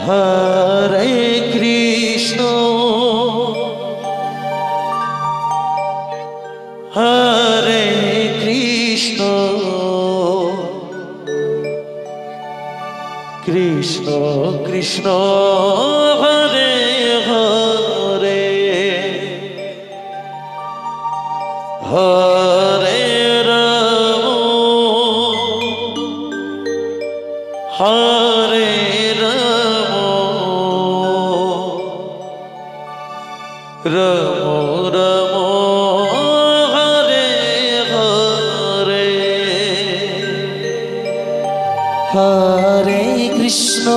হরে Krishna হরে Krishna Krishna Krishna Hare Hare Hare Ram হরে Ram Ram Ram Hare Hare Hare Krishna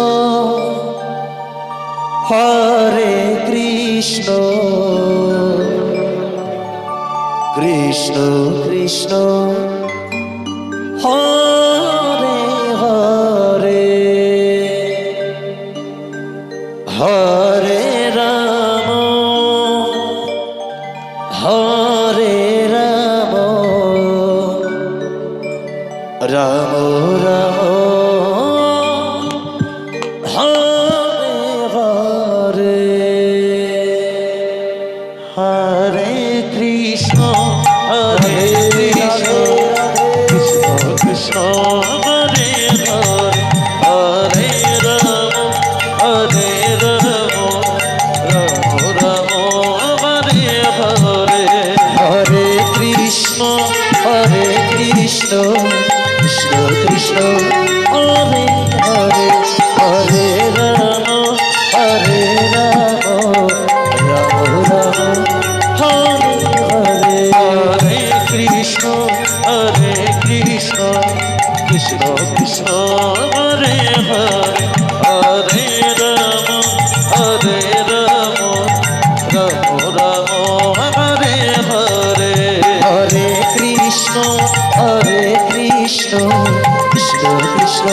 হরে Krishna Krishna Krishna Hare Hare Hare Ram হরে Ram Ram Ram Hare Hare Hare Krishna হরে Krishna Krishna Krishna Hare Hare Hare Ram হরে Ram Ram Ram Hare Hare Hare Krishna হরে Krishna Krishna Krishna Hare Hare Hare Ram হরে Ram Ram Ram Hare Hare Hare Krishna হরে Krishna Krishna Krishna Hare Hare Hare Ram হরে Ram Ram Ram Hare Hare Hare Krishna হরে Krishna Krishna Krishna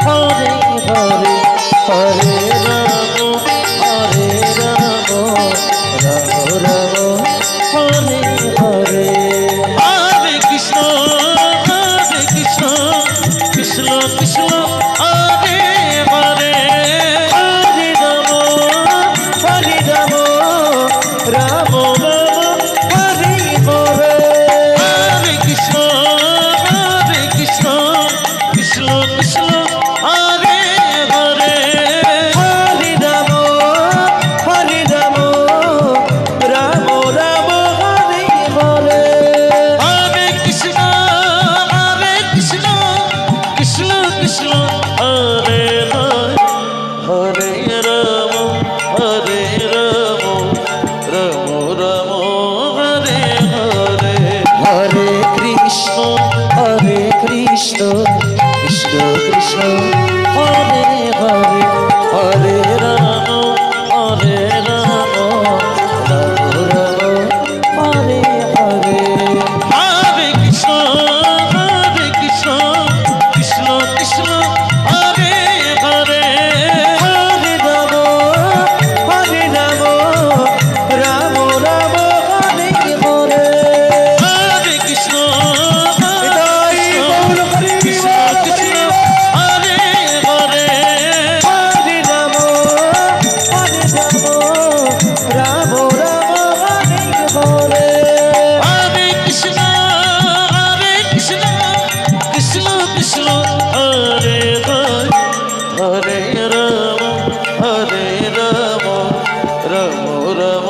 Hare Hare Hare Ram হরে Ram Ram Ram Hare Hare Hare Krishna Krishna Krishna Hare Hare Hare Ram Ram Ram Hare Hare Hare Krishna Krishna Krishna Hare Hare Hare Ram Ram Ram Hare Hare Hare Krishna Krishna Krishna Hare Hare Hare Ram হরে Ram Ram Ram Hare Hare Hare Krishna Krishna Krishna Hare Hare Hare Ram Ram Ram Hare Hare Hare Krishna Krishna Krishna Hare Hare Hare Ram Ram Ram Hare Hare Hare Krishna হৃদয় Gour Hari Krishna Krishna Hare Hare Hare Ram Ram Hare Hare Hare Krishna Krishna Krishna Hare Hare Ram Ram Ram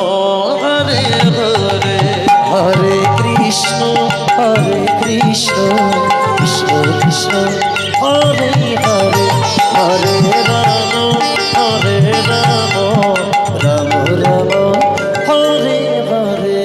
Hare Hare Hare Krishna Krishna Krishna Hare Hare Hare Ram Ram Ram Hare Hare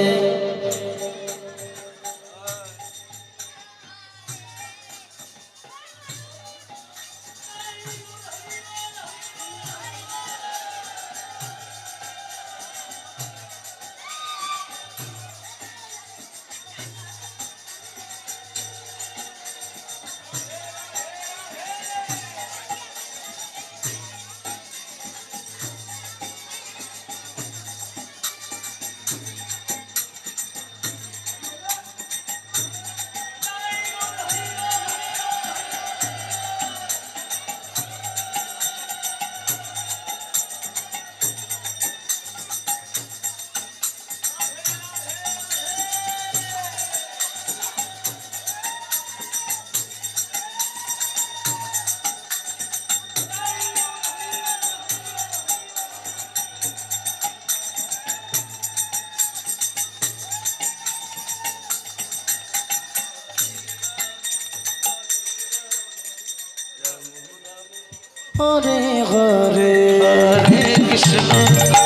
Hare Hare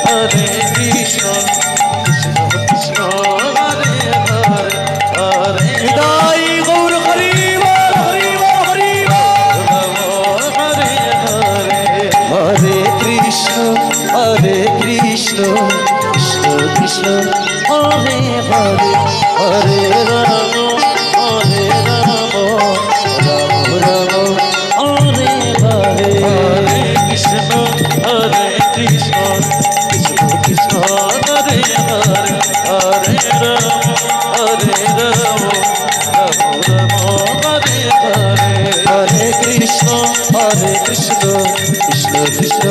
Hare Krishna Krishna Krishna Hare Hare Hare হৃদয় Gour Hari বল Hari বল Hari বল Hare Hare Hare Krishna Krishna Krishna Hare Hare Hare Ram হরে Ram Ram Ram Hare Hare Hare Krishna Krishna Krishna Hare Hare Hare Ram Ram Ram Hare Hare Hare Krishna Krishna Krishna